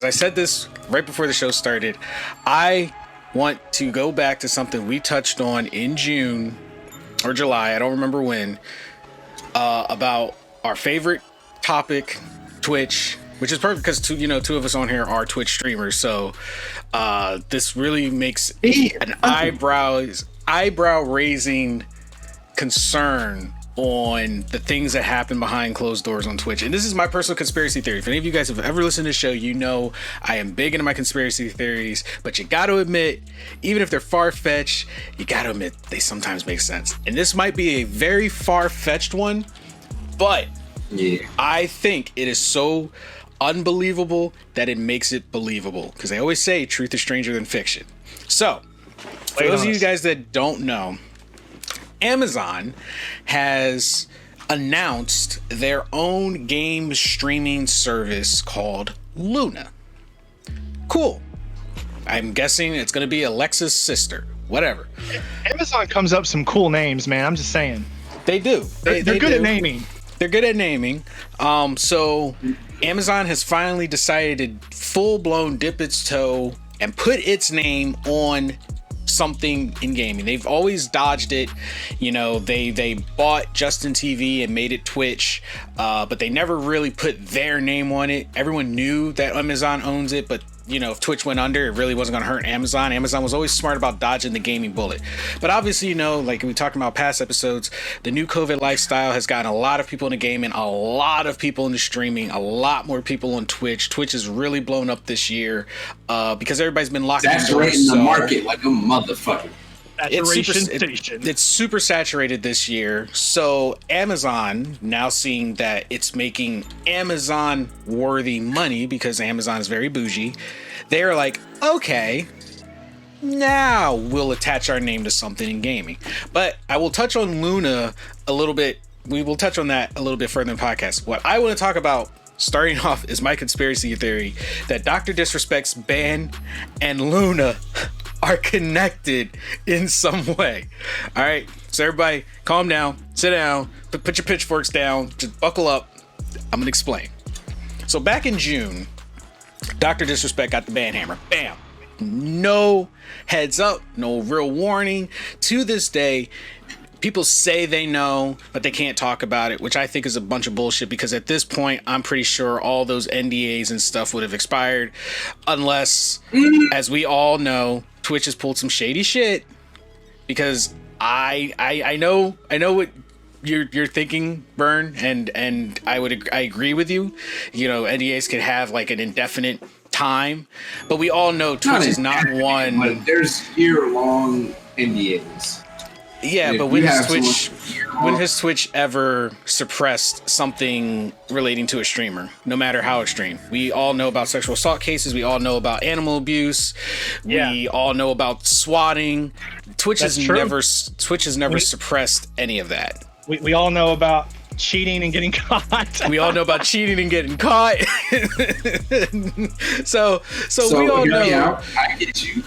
I said this right before the show started. I want to go back to something we touched on in June or July, I don't remember when, about our favorite topic, Twitch, which is perfect because two of us on here are Twitch streamers. So this really makes an eyebrow raising concern on the things that happen behind closed doors on Twitch. And this is my personal conspiracy theory. If any of you guys have ever listened to the show, you know I am big into my conspiracy theories, but you got to admit, even if they're far-fetched, you got to admit they sometimes make sense. And this might be a very far-fetched one, but I think it is so unbelievable that it makes it believable, because they always say truth is stranger than fiction. So for those of you guys that don't know, Amazon has announced their own game streaming service called Luna. Cool. I'm guessing it's going to be Alexa's sister. Whatever. Amazon comes up some cool names, man. I'm just saying. They do. They're good at naming. They're good at naming. So Amazon has finally decided to full-blown dip its toe and put its name on something in gaming. They've always dodged it. They bought Justin TV and made it Twitch, but they never really put their name on it. Everyone knew that Amazon owns it, but if Twitch went under, it really wasn't going to hurt Amazon. Amazon was always smart about dodging the gaming bullet. But obviously, like we talked about past episodes, the new COVID lifestyle has gotten a lot of people into gaming, a lot of people into streaming, a lot more people on Twitch. Twitch has really blown up this year because everybody's been locked in. Saturating the market like a motherfucker. It's super saturated this year. So Amazon, now seeing that it's making Amazon worthy money because Amazon is very bougie, they're like, okay, now we'll attach our name to something in gaming. But I will touch on Luna a little bit. We will touch on that a little bit further in the podcast. What I want to talk about starting off is my conspiracy theory that Dr. Disrespect's band and Luna are connected in some way. All right, so everybody calm down, sit down, put your pitchforks down, just buckle up. I'm gonna explain. So back in June, Dr. Disrespect got the band hammer. Bam. No heads up, no real warning. To this day, people say they know, but they can't talk about it, which I think is a bunch of bullshit, because at this point, I'm pretty sure all those NDAs and stuff would have expired unless, as we all know, Twitch has pulled some shady shit. Because I know what you're thinking, Burn, and I agree with you. NDAs can have like an indefinite time, but we all know Twitch is not one. But there's year-long NDAs. Yeah, but when has Twitch ever suppressed something relating to a streamer, no matter how extreme? We all know about sexual assault cases. We all know about animal abuse. Yeah. We all know about swatting. Twitch has never suppressed any of that. We all know about cheating and getting caught. We all know about cheating and getting caught. so we all know. Out. I get you.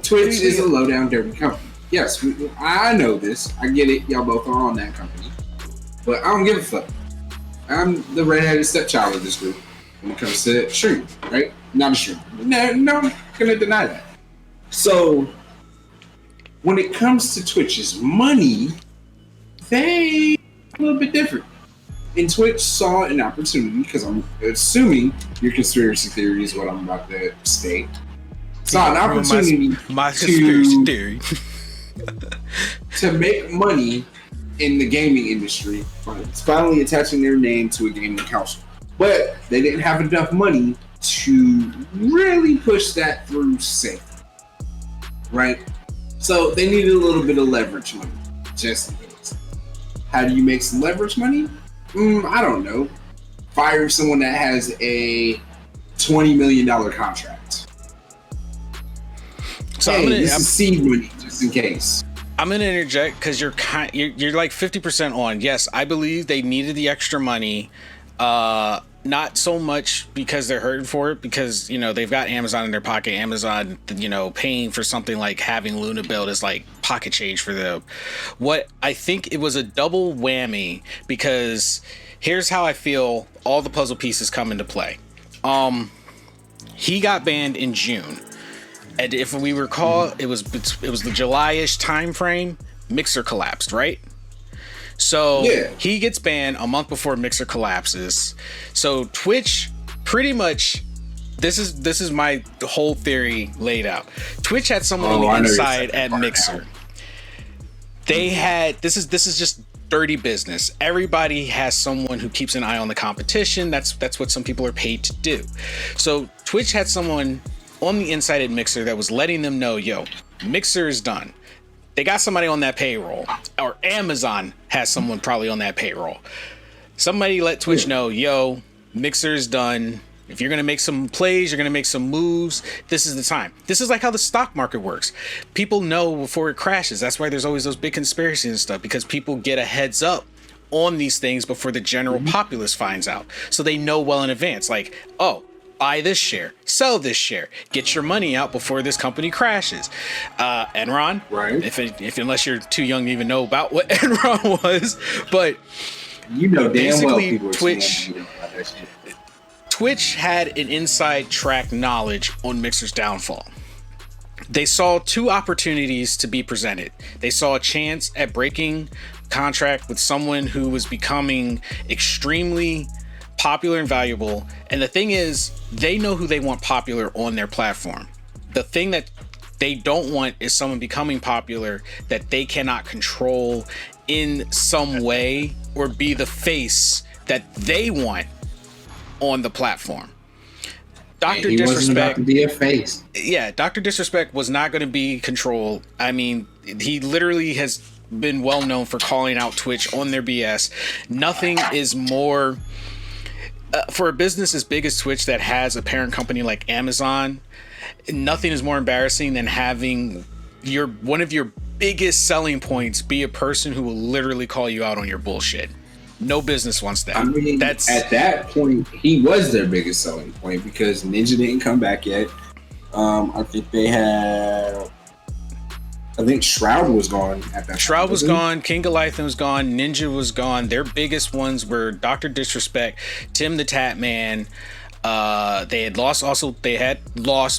Twitch is a low-down dirty company. Yes, I know this. I get it. Y'all both are on that company. But I don't give a fuck. I'm the redheaded stepchild of this group when it comes to streaming, right? Not a streamer. No, I'm going to deny that. So, when it comes to Twitch's money, they a little bit different. And Twitch saw an opportunity, because I'm assuming your conspiracy theory is what I'm about to state. Saw an opportunity my conspiracy theory. to make money in the gaming industry, finally attaching their name to a gaming console. But they didn't have enough money to really push that through safe, right? So they needed a little bit of leverage money, just in case. How do you make some leverage money? I don't know. Fire someone that has a $20 million contract. So this is seed money, just in case. I'm gonna interject because you're like 50% on. Yes, I believe they needed the extra money. Not so much because they're hurting for it, because they've got Amazon in their pocket. Amazon, paying for something like having Luna build is like pocket change for them. What I think it was a double whammy, because here's how I feel all the puzzle pieces come into play. He got banned in June. And if we recall, it was the July-ish time frame. Mixer collapsed, right? So he gets banned a month before Mixer collapses. So Twitch pretty much, this is my whole theory laid out. Twitch had someone on the inside at Mixer. They had, this is just dirty business. Everybody has someone who keeps an eye on the competition. That's what some people are paid to do. So Twitch had someone on the inside at Mixer that was letting them know, yo, Mixer is done. They got somebody on that payroll, or Amazon has someone probably on that payroll. Somebody let Twitch know, yo, Mixer is done. If you're going to make some plays, you're going to make some moves, this is the time. This is like how the stock market works. People know before it crashes. That's why there's always those big conspiracies and stuff, because people get a heads up on these things before the general populace finds out. So they know well in advance, like, oh, buy this share, sell this share, get your money out before this company crashes. Enron, right? If unless you're too young to even know about what Enron was, but you know damn well people Twitch had an inside track knowledge on Mixer's downfall. They saw two opportunities to be presented. They saw a chance at breaking contract with someone who was becoming extremely popular and valuable. And the thing is, they know who they want popular on their platform. The thing that they don't want is someone becoming popular that they cannot control in some way or be the face that they want on the platform. Dr. Disrespect wasn't about to be a face. Yeah, Dr. Disrespect was not going to be controlled. I mean, he literally has been well known for calling out Twitch on their BS. Nothing is more for a business as big as Twitch that has a parent company like Amazon, nothing is more embarrassing than having one of your biggest selling points be a person who will literally call you out on your bullshit. No business wants that. I mean, at that point, he was their biggest selling point because Ninja didn't come back yet. I think Shroud was gone at that Shroud was gone. King Goliath was gone. Ninja was gone. Their biggest ones were Dr. Disrespect, Tim the Tatman. They had lost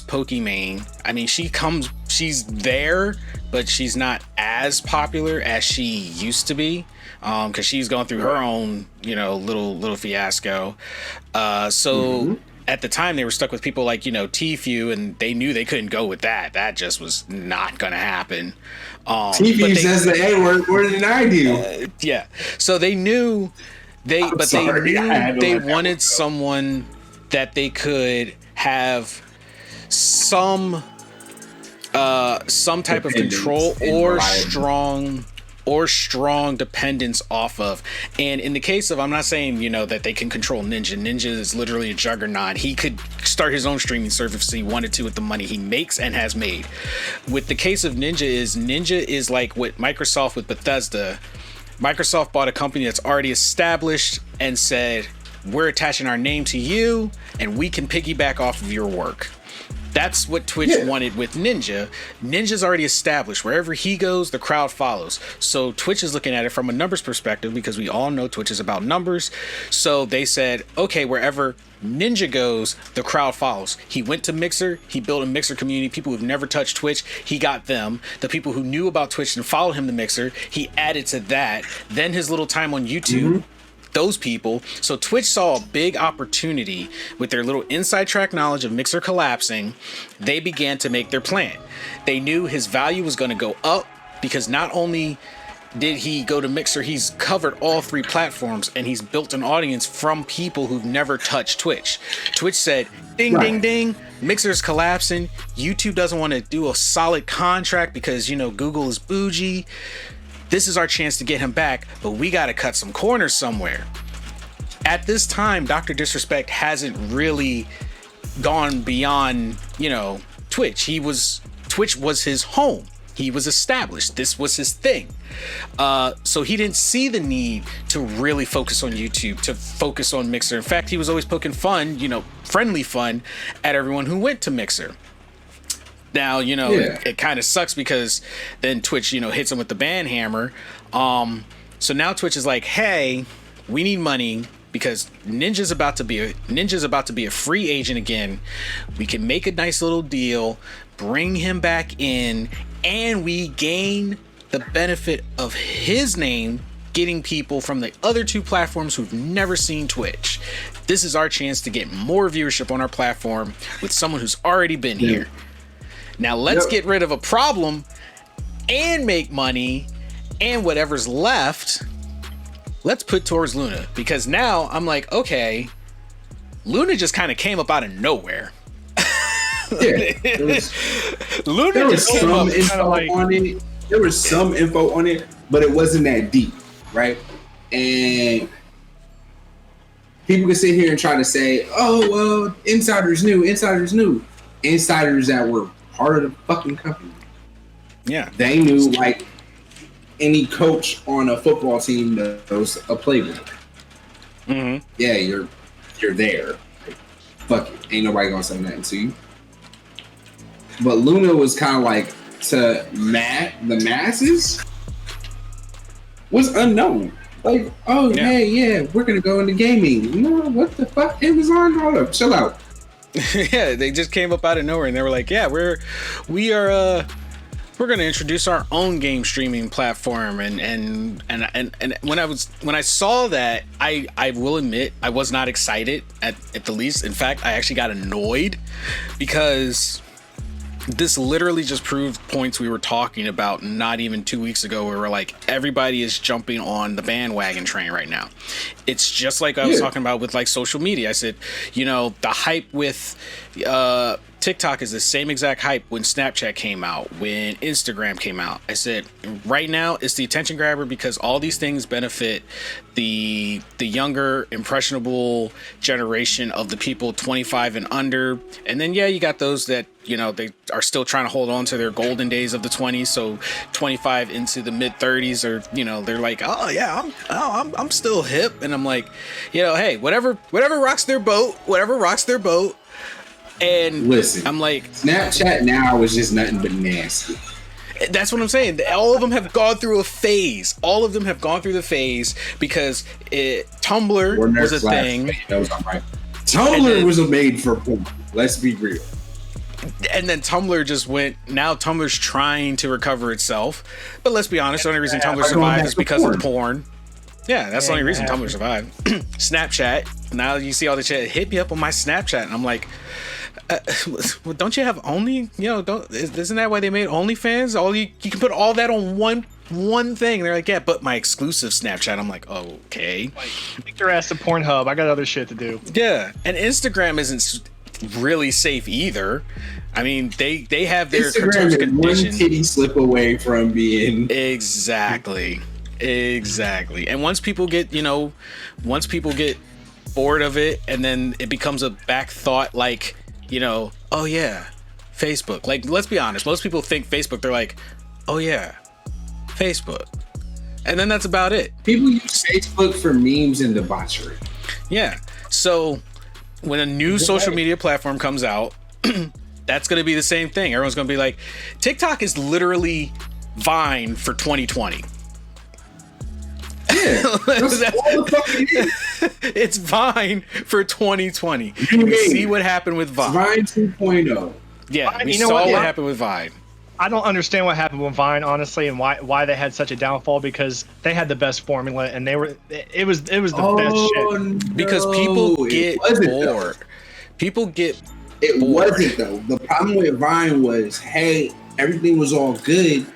Pokimane. I mean, she's there, but she's not as popular as she used to be. Because she's going through her own, little fiasco. At the time, they were stuck with people like, Tfue, and they knew they couldn't go with that. That just was not going to happen. Tfue says the A word more than I do. Yeah. So they knew they wanted someone that they could have some type of control or strong dependence off of. And in the case of, I'm not saying, that they can control Ninja. Ninja is literally a juggernaut. He could start his own streaming service if he wanted to with the money he makes and has made. With the case of Ninja is like what Microsoft with Bethesda. Microsoft bought a company that's already established and said, we're attaching our name to you and we can piggyback off of your work. That's what Twitch wanted with Ninja. Ninja's already established. Wherever he goes, the crowd follows. So Twitch is looking at it from a numbers perspective because we all know Twitch is about numbers. So they said, okay, wherever Ninja goes, the crowd follows. He went to Mixer. He built a Mixer community. People who've never touched Twitch, he got them. The people who knew about Twitch and followed him to Mixer, he added to that. Then his little time on YouTube. Those people. So Twitch saw a big opportunity with their little inside track knowledge of Mixer collapsing. They began to make their plan. They knew his value was going to go up because not only did he go to Mixer, he's covered all three platforms and he's built an audience from people who've never touched Twitch. Twitch said, ding, ding, ding, Mixer's collapsing. YouTube doesn't want to do a solid contract because, Google is bougie. This is our chance to get him back, but we got to cut some corners somewhere. At this time, Dr. Disrespect hasn't really gone beyond, Twitch. Twitch was his home. He was established. This was his thing. So he didn't see the need to really focus on YouTube, to focus on Mixer. In fact, he was always poking fun, friendly fun at everyone who went to Mixer. Now, it kind of sucks because then Twitch, hits him with the ban hammer. So now Twitch is like, hey, we need money. because Ninja's about to be a free agent again. We can make a nice little deal, bring him back in, and we gain the benefit of his name getting people from the other two platforms who've never seen Twitch. This is our chance to get more viewership on our platform with someone who's already been here. Now let's get rid of a problem and make money, and whatever's left, let's put towards Luna. Because now I'm like, okay, Luna just kind of came up out of nowhere. Yeah, Luna there was just came some up info on it. There was some info on it, but it wasn't that deep, right? And people can sit here and try to say, "Oh, well, insiders knew. Insiders that were part of the fucking company. Yeah, they knew like any coach on a football team knows a playbook. Mm-hmm. Yeah, you're there. Fuck it, ain't nobody gonna say nothing to you." But Luna was kind of like, to the masses, was unknown. Like, oh, hey, yeah, we're gonna go into gaming. No, what the fuck? Amazon, hold up, chill out. Yeah, they just came up out of nowhere and they were like, yeah, we're gonna introduce our own game streaming platform. And when I saw that, I will admit I was not excited at the least. In fact, I actually got annoyed because this literally just proved points we were talking about not even 2 weeks ago, where we're like, everybody is jumping on the bandwagon train right now. It's just like I was talking about with like social media. I said, the hype with TikTok is the same exact hype when Snapchat came out, when Instagram came out. I said, right now it's the attention grabber because all these things benefit the younger, impressionable generation of the people 25 and under. And then, you got those that, they are still trying to hold on to their golden days of the 20s. So 25 into the mid 30s, or, they're like, oh yeah, I'm still hip. And I'm like, hey, whatever rocks their boat. And listen, I'm like, Snapchat now is just nothing but nasty. That's what I'm saying. All of them have gone through a phase. Because Tumblr was a thing. Tumblr was made for porn. Let's be real. And then Tumblr just went. Now Tumblr's trying to recover itself. But let's be honest, the only reason Tumblr survived is because of porn. Yeah, that's the only reason Tumblr survived. Snapchat. Now you see all the shit. Hit me up on my Snapchat, and I'm like, don't you have Only? Isn't that why they made OnlyFans? You can put all that on one thing. And they're like, yeah, but my exclusive Snapchat. I'm like, okay. Take your ass to Pornhub. I got other shit to do. Yeah, and Instagram isn't really safe either. I mean, they have their terms and conditions. One titty slip away from being exactly. And once people get bored of it, and then it becomes a back thought, like, oh yeah, Facebook. Like, let's be honest, most people think Facebook, they're like, oh yeah, Facebook. And then that's about it. People use Facebook for memes and debauchery. Yeah. So when a new social media platform comes out, that's going to be the same thing. Everyone's going to be like, TikTok is literally Vine for 2020. Yeah, that's all the fuck it is. It's Vine for 2020. You see what happened with Vine. Vine 2.0. Yeah, we saw what happened with Vine. I don't understand what happened with Vine, honestly, and why they had such a downfall, because they had the best formula and it was the best shit. No, because people get bored. It wasn't though. The problem with Vine was, hey, everything was all good,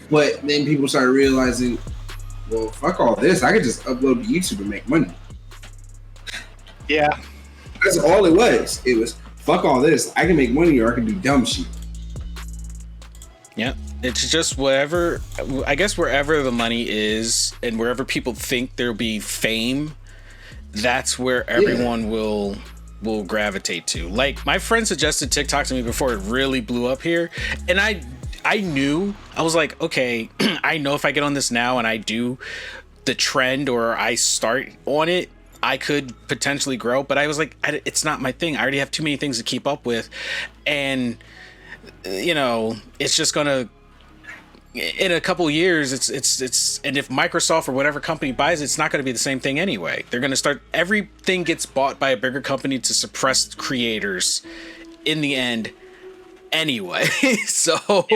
but then people started realizing, well, fuck all this. I could just upload to YouTube and make money. Yeah. That's all it was. It was, fuck all this. I can make money or I can do dumb shit. Yeah. It's just wherever the money is and wherever people think there'll be fame, that's where everyone will gravitate to. Like, my friend suggested TikTok to me before it really blew up here. And I knew, I was like, okay, I know if I get on this now and I do the trend or I start on it, I could potentially grow. But I was like, it's not my thing. I already have too many things to keep up with. And, it's just going to in a couple of years, it's and if Microsoft or whatever company buys it, it's not going to be the same thing anyway. They're going to start, everything gets bought by a bigger company to suppress creators in the end anyway. So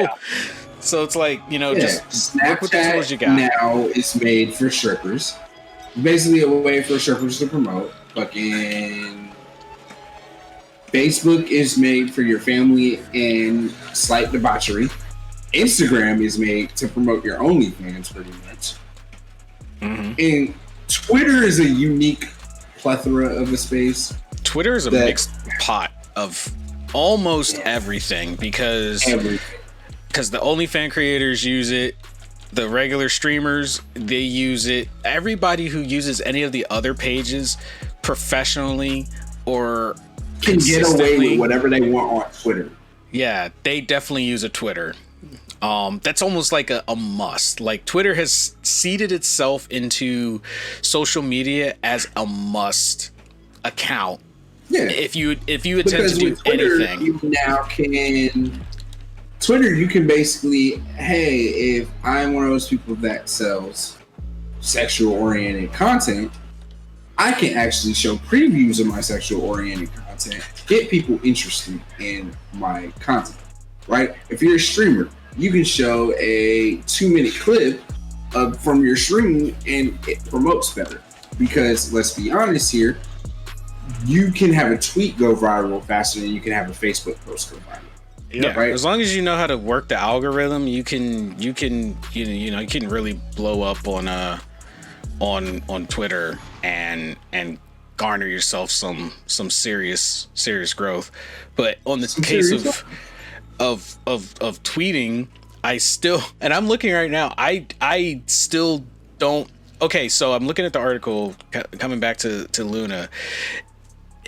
it's like, you know, just work with the tools you got. Now is made for strippers. Basically a way for strippers to promote. Fucking Facebook is made for your family and slight debauchery. Instagram is made to promote your OnlyFans, pretty much. Mm-hmm. And Twitter is a unique plethora of a space. Twitter is a mixed pot of almost everything because the OnlyFans creators use it, the regular streamers, they use it. Everybody who uses any of the other pages professionally or can get away with whatever they want on Twitter. Yeah, they definitely use a Twitter. That's almost like a must. Like Twitter has seeded itself into social media as a must account. Yeah. If you attempt to do Twitter, anything, you can basically, hey, if I'm one of those people that sells sexual oriented content, I can actually show previews of my sexual oriented content, get people interested in my content, right? If you're a streamer, you can show a 2-minute clip from your stream and it promotes better. Because let's be honest here, you can have a tweet go viral faster than you can have a Facebook post go viral. Yeah, right. As long as you know how to work the algorithm, you can really blow up on Twitter and garner yourself some serious growth. But on the case of tweeting, I still, and I'm looking right now, I still don't. Okay, so I'm looking at the article coming back to Luna.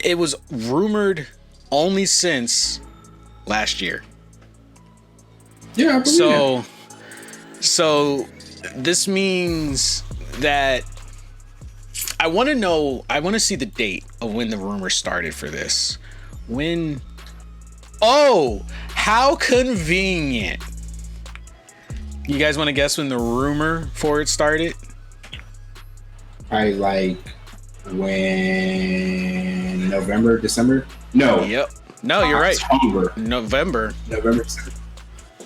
It was rumored only since last year. Yeah, so this means that I want to see the date of when the rumor started for this. How convenient. You guys want to guess when the rumor for it started? I like when November, December? No. Yep. No, you're right. November. December.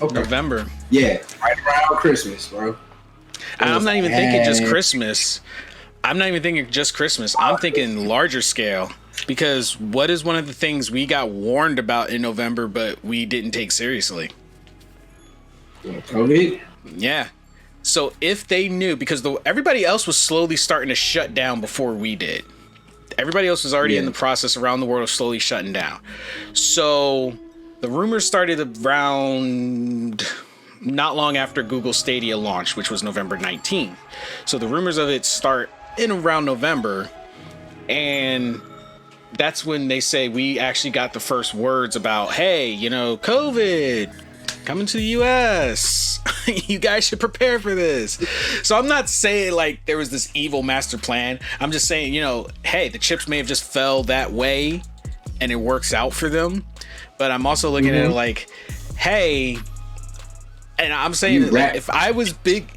Okay. November. Yeah, right around Christmas, bro. I'm not even thinking just Christmas. I'm thinking larger scale. Because what is one of the things we got warned about in November, but we didn't take seriously? COVID? Yeah. So if they knew, because everybody else was slowly starting to shut down before we did. Everybody else was already in the process around the world of slowly shutting down. So the rumors started around not long after Google Stadia launched, which was November 19th. So the rumors of it start in around November. And that's when they say we actually got the first words about, hey, COVID coming to the US. You guys should prepare for this. So I'm not saying like there was this evil master plan. I'm just saying, hey, the chips may have just fell that way and it works out for them. But I'm also looking at it like, hey, and I'm saying that, like, if I was big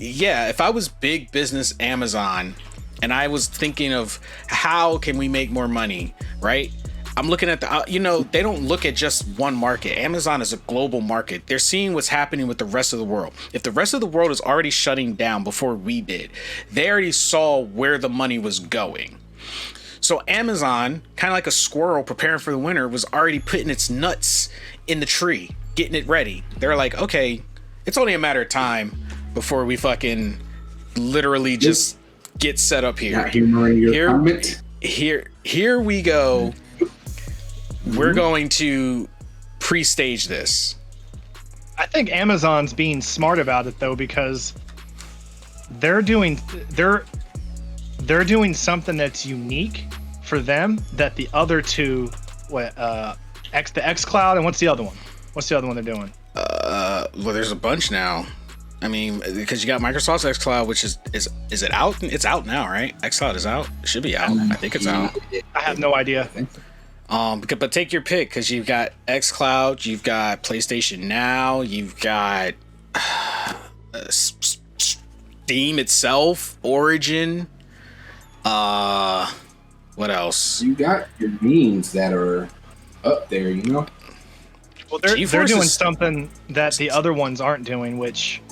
business Amazon, and I was thinking of how can we make more money, right? I'm looking at they don't look at just one market. Amazon is a global market. They're seeing what's happening with the rest of the world. If the rest of the world is already shutting down before we did, they already saw where the money was going. So Amazon, kind of like a squirrel preparing for the winter, was already putting its nuts in the tree, getting it ready. They're like, okay, it's only a matter of time before we fucking literally just get set up here. Not humoring your comment. Here we go. We're going to pre-stage this. I think Amazon's being smart about it though, because they're doing something that's unique for them that the other two, the xCloud, and what's the other one? What's the other one they're doing? Well, there's a bunch now. I mean, because you got Microsoft's xCloud, which is it out? It's out now, right? xCloud is out. It should be out. I think it's out. I have no idea. But take your pick, because you've got xCloud, you've got PlayStation Now, you've got Steam itself, Origin. What else? You got your means that are up there, you know. Well, they're doing something that the other ones aren't doing, which,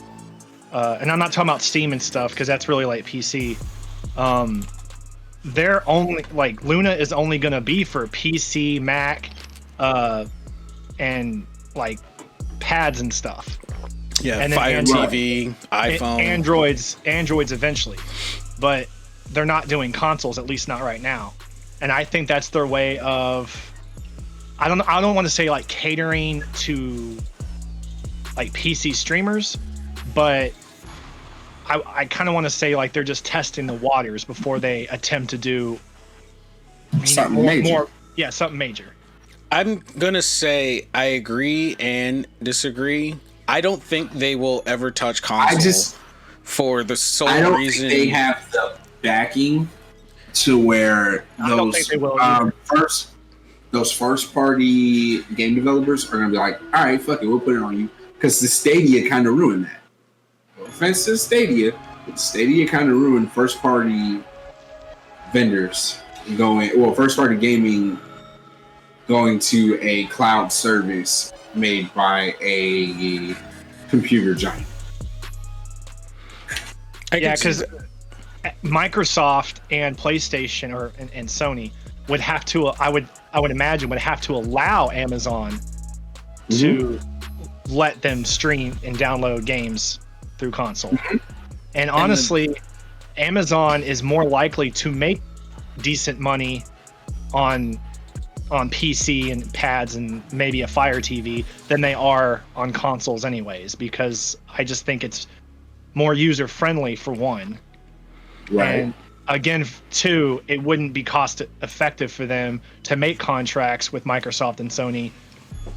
and I'm not talking about Steam and stuff because that's really like PC. They're only like Luna is only gonna be for PC, Mac, and like pads and stuff. Yeah, and Fire TV, iPhone, Androids eventually, but they're not doing consoles, at least not right now. And I think that's their way of, I don't want to say like catering to like PC streamers, but I kind of want to say like they're just testing the waters before they attempt to do something major. Something major. I'm gonna say I agree and disagree. I don't think they will ever touch console for the sole reason. I don't think they have the backing to where those first party game developers are gonna be like, all right, fuck it, we'll put it on you, because the Stadia kind of ruined that. No offense to Stadia, but Stadia kind of ruined first party vendors first party gaming going to a cloud service made by a computer giant. Yeah, because Microsoft and PlayStation and Sony would have to, I would imagine, would have to allow Amazon to let them stream and download games through console. And honestly, Amazon is more likely to make decent money on PC and pads and maybe a Fire TV than they are on consoles anyways, because I just think it's more user friendly for one. Right. And again, two, it wouldn't be cost effective for them to make contracts with Microsoft and Sony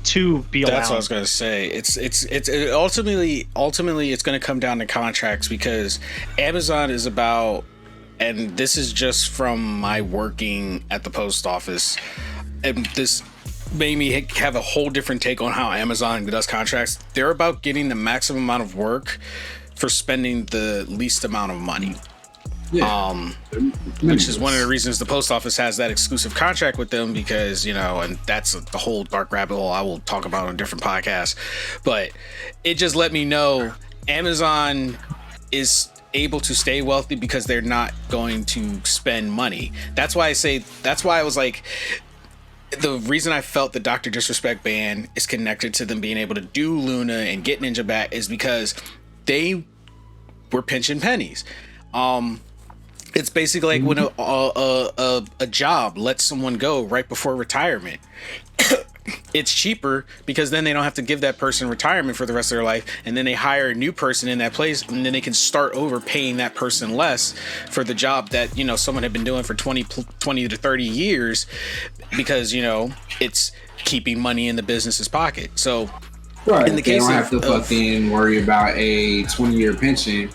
to be allowed. That's what I was going to say. It's ultimately it's going to come down to contracts, because Amazon is about, and this is just from my working at the post office, and this made me have a whole different take on how Amazon does contracts. They're about getting the maximum amount of work for spending the least amount of money. Yeah. Which is one of the reasons the post office has that exclusive contract with them, because, and that's the whole dark rabbit hole I will talk about on a different podcast. But it just let me know Amazon is able to stay wealthy because they're not going to spend money. That's why I was like, the reason I felt the Dr. Disrespect ban is connected to them being able to do Luna and get Ninja back, is because they were pinching pennies. It's basically like when a job lets someone go right before retirement. It's cheaper because then they don't have to give that person retirement for the rest of their life, and then they hire a new person in that place, and then they can start over paying that person less for the job that someone had been doing for 20 to 30 years, because it's keeping money in the business's pocket. So right, in the case they don't have to fucking worry about a 20-year pension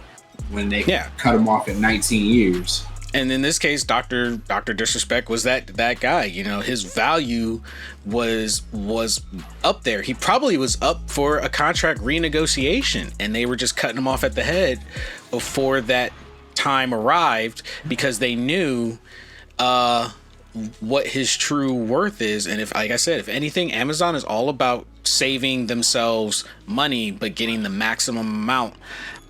when they cut them off at 19 years. And in this case, Dr. Disrespect was that guy. His value was up there. He probably was up for a contract renegotiation, and they were just cutting him off at the head before that time arrived, because they knew what his true worth is. And if, like I said, if anything, Amazon is all about saving themselves money, but getting the maximum amount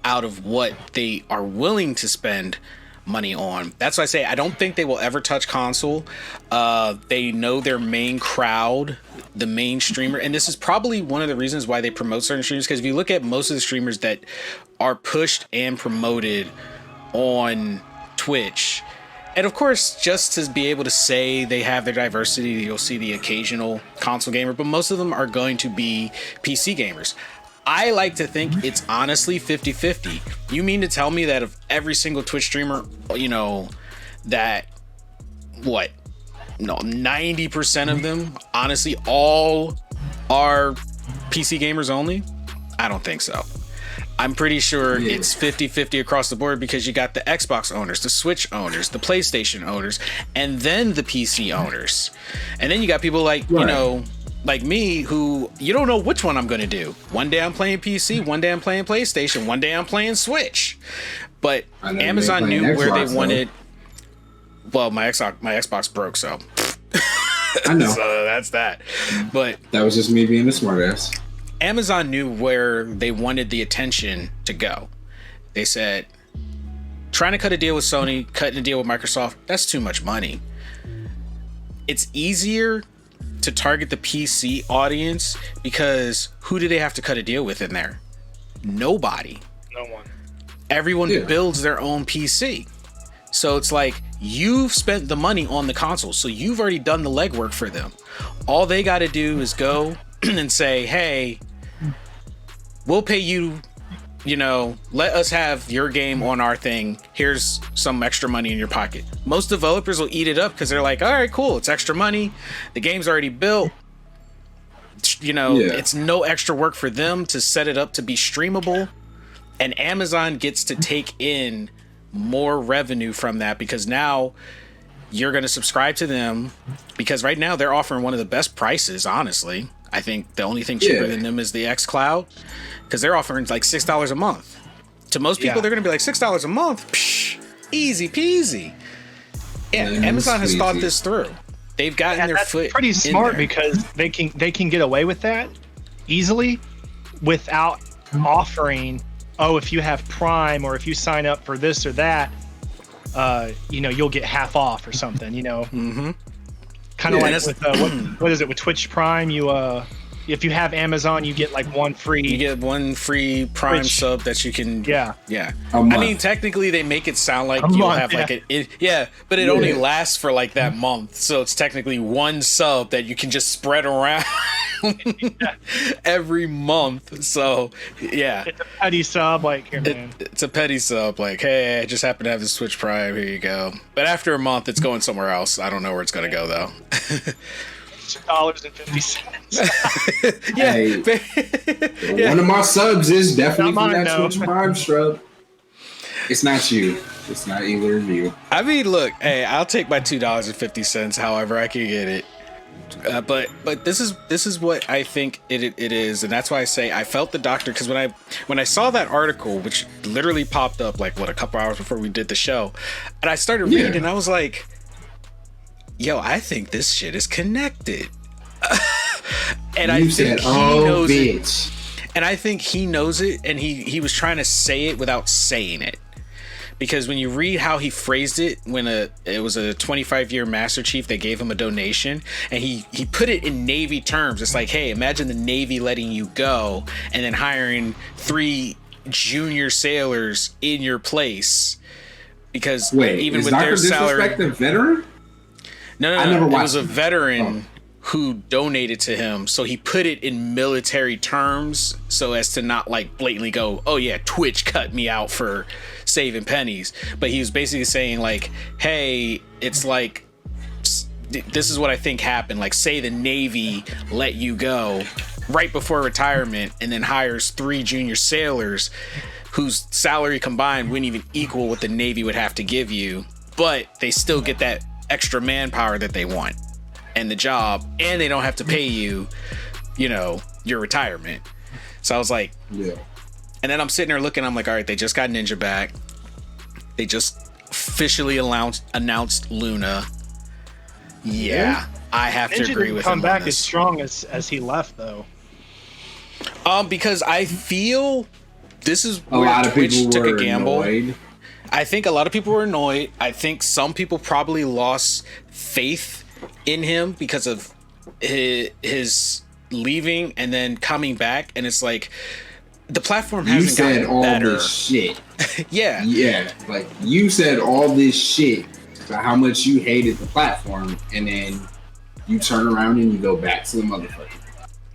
out of what they are willing to spend money on. That's why I say I don't think they will ever touch console. They know their main crowd, the main streamer, and this is probably one of the reasons why they promote certain streamers, because if you look at most of the streamers that are pushed and promoted on Twitch, and of course, just to be able to say they have their diversity, you'll see the occasional console gamer, but most of them are going to be PC gamers. I like to think it's honestly 50-50. You mean to tell me that of every single Twitch streamer, that 90% of them, honestly, all are PC gamers only? I don't think so. I'm pretty sure it's 50-50 across the board, because you got the Xbox owners, the Switch owners, the PlayStation owners, and then the PC owners. And then you got people like, like me, who you don't know which one I'm going to do. One day I'm playing PC, one day I'm playing PlayStation, one day I'm playing Switch. But Amazon knew Xbox, where they wanted. Well, my Xbox broke, so I know. So that's that. But that was just me being a smartass. Amazon knew where they wanted the attention to go. They said, trying to cut a deal with Sony, cutting a deal with Microsoft, that's too much money. It's easier to target the PC audience because who do they have to cut a deal with in there? Nobody. No one. Everyone builds their own PC. So it's like, you've spent the money on the console, so you've already done the legwork for them. All they got to do is go and say, hey, we'll pay you, let us have your game on our thing. Here's some extra money in your pocket. Most developers will eat it up because they're like, all right, cool. It's extra money. The game's already built. It's no extra work for them to set it up to be streamable. And Amazon gets to take in more revenue from that because now you're going to subscribe to them, because right now they're offering one of the best prices, honestly. I think the only thing cheaper than them is the xCloud, because they're offering like $6 a month. To most people, they're going to be like, $6 a month? Psh, easy peasy. Yeah, Amazon has thought this through. They've gotten their foot pretty smart in there. because they can get away with that easily without offering, if you have Prime or if you sign up for this or that, you'll get half off or something, Mm-hmm. Kind of like with what is it with Twitch Prime? You if you have Amazon, you get like one free. You get one free Prime sub that you can. Yeah. I mean, technically, they make it sound like you'll have like but it only lasts for like that month. So it's technically one sub that you can just spread around every month. So it's a petty sub, like here, man. It's a petty sub, like, hey, I just happen to have this Twitch Prime. Here you go. But after a month, it's going somewhere else. I don't know where it's gonna go though. $2.50. One of my subs is definitely from that Twitch Prime shrub. It's not you. It's not either of you. I mean, look, hey, I'll take my $2.50. However, I can get it. But this is what I think it is, and that's why I say I felt the doctor, because when I saw that article, which literally popped up like a couple hours before we did the show, and I started reading, and I was like, yo, I think this shit is connected. And I think he knows it. And I think he knows it, and he was trying to say it without saying it. Because when you read how he phrased it, when it was a 25-year Master Chief, they gave him a donation, and he put it in Navy terms. It's like, hey, imagine the Navy letting you go and then hiring 3 junior sailors in your place. Because even with their salary, the veteran? No. It was a veteran who donated to him, so he put it in military terms so as to not like blatantly go, oh yeah, Twitch cut me out for saving pennies. But he was basically saying like, hey, it's like, this is what I think happened. Like, say the Navy let you go right before retirement and then hires 3 junior sailors whose salary combined wouldn't even equal what the Navy would have to give you, but they still get that extra manpower that they want and the job, and they don't have to pay you, your retirement. So I was like, and then I'm sitting there looking, I'm like, all right, they just got Ninja back. They just officially announced Luna. Yeah, I have to agree with him. Come back as strong as he left, though. Because I feel this is where Twitch took a gamble. Annoyed. I think a lot of people were annoyed. I think some people probably lost faith in him because of his leaving and then coming back, and it's like the platform hasn't gotten better. You said all this shit. Yeah, like you said all this shit about how much you hated the platform, and then you turn around and you go back to the motherfucker.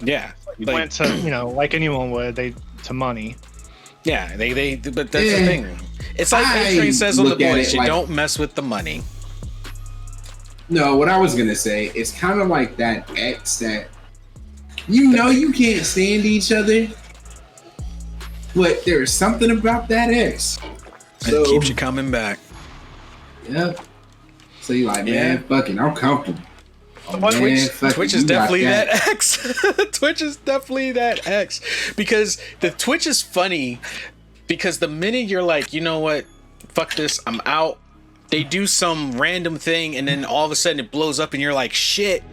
Yeah, you went to like anyone would, to money. Yeah, they but that's the thing. It's like A-Train says on The Boys, you don't mess with the money. No, what I was gonna say is kind of like that ex that you can't stand each other, but there's something about that ex. So, it keeps you coming back. Yep. So you're like, man, fucking, I'm comfortable. Twitch is definitely that X. Twitch is definitely that X. Because the Twitch is funny because the minute you're like, you know what, fuck this, I'm out. They do some random thing and then all of a sudden it blows up and you're like, shit,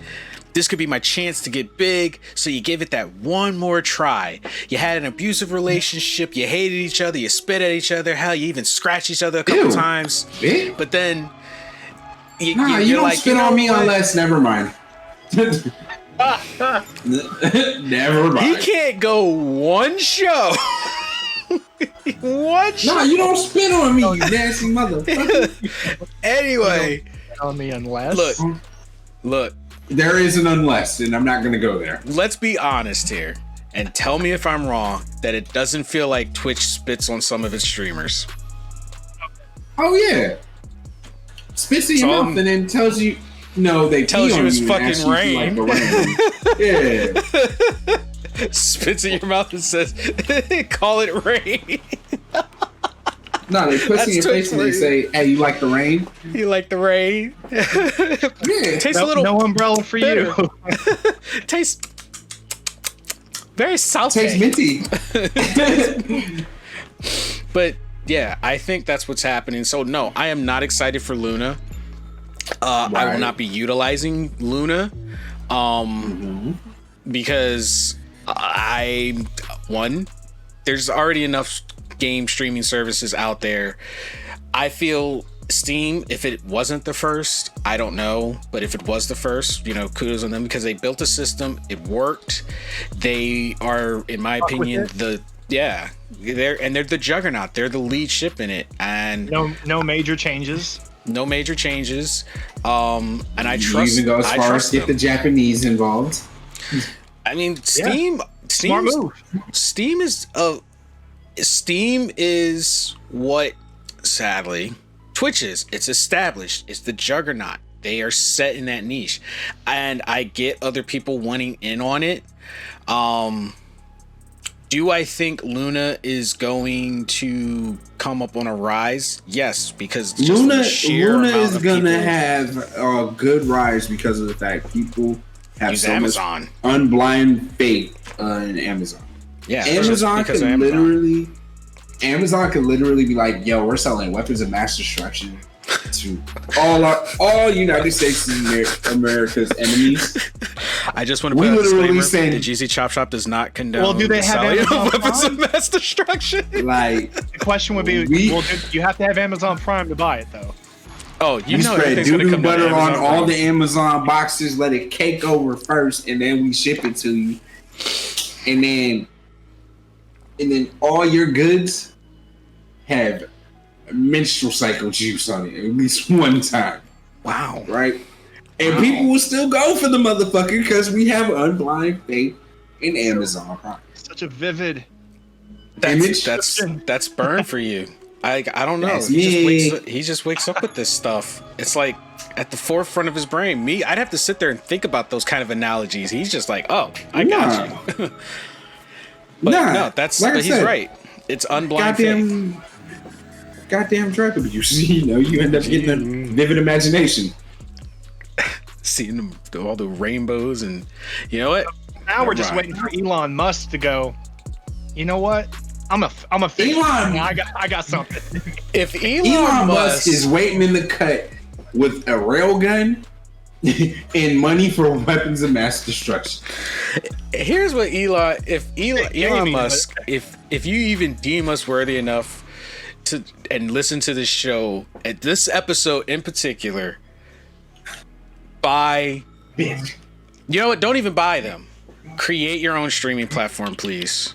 this could be my chance to get big. So you give it that one more try. You had an abusive relationship. You hated each other. You spit at each other. Hell, you even scratched each other a couple times. But then you don't like, spit on me unless. Never mind. Never mind. He can't go one show. One show. Nah, you don't spit on me, you nasty motherfucker. Anyway, on me unless. Look. There is an unless, and I'm not gonna go there. Let's be honest here, and tell me if I'm wrong. That it doesn't feel like Twitch spits on some of its streamers. Oh yeah. Spits in your mouth and then tells you no, they tells you it's fucking rain. Yeah. Spits in your mouth and says, call it rain. No, they push in your face and they say, hey, you like the rain? You like the rain? Yeah. Tastes a little no umbrella for bitter. You. Tastes very salty. Tastes minty. But yeah, I think that's what's happening. So no, I am not excited for Luna. I will not be utilizing Luna. Because there's already enough game streaming services out there. I feel Steam, if it wasn't the first, I don't know, but if it was the first, kudos on them because they built a system, it worked. They are, in my opinion, they're the juggernaut. They're the lead ship in it, and no major changes. No major changes. And I trust. You even go as far as get the Japanese involved. I mean, Steam. Smart move. Steam is what, sadly, Twitch is. It's established. It's the juggernaut. They are set in that niche, and I get other people wanting in on it. Do I think Luna is going to come up on a rise? Yes, because Luna is going to have a good rise because of the fact people have so Amazon. Much unblind faith in Amazon. Yeah, Amazon could literally be like, "Yo, we're selling weapons of mass destruction to all United States of America's enemies." I just want to put a disclaimer: the GZ Chop Shop does not condone. Well, do they have Amazon weapons of mass destruction? Like, the question would be, you have to have Amazon Prime to buy it, though. Oh, we spread doo-doo butter on all the Amazon boxes, let it cake over first, and then we ship it to you. And then all your goods have menstrual cycle juice on it at least one time. Wow. Right? And people will still go for the motherfucker because we have unblind faith in Amazon Prime. Such a vivid image. That's burn for you. I don't know. He just wakes up with this stuff. It's like at the forefront of his brain. Me, I'd have to sit there and think about those kind of analogies. He's just like, oh, I got you. But he's right. It's unblind faith. Goddamn drug abuse. You end up getting a vivid imagination. Seeing all the rainbows and you know what? Now we're just waiting for Elon Musk to go, you know what? I'm a Elon. I got something. If Elon Musk is waiting in the cut with a railgun and money for weapons of mass destruction. Here's what Elon Musk, if you even deem us worthy enough to and listen to this show, at this episode in particular, buy. You know what? Don't even buy them. Create your own streaming platform, please.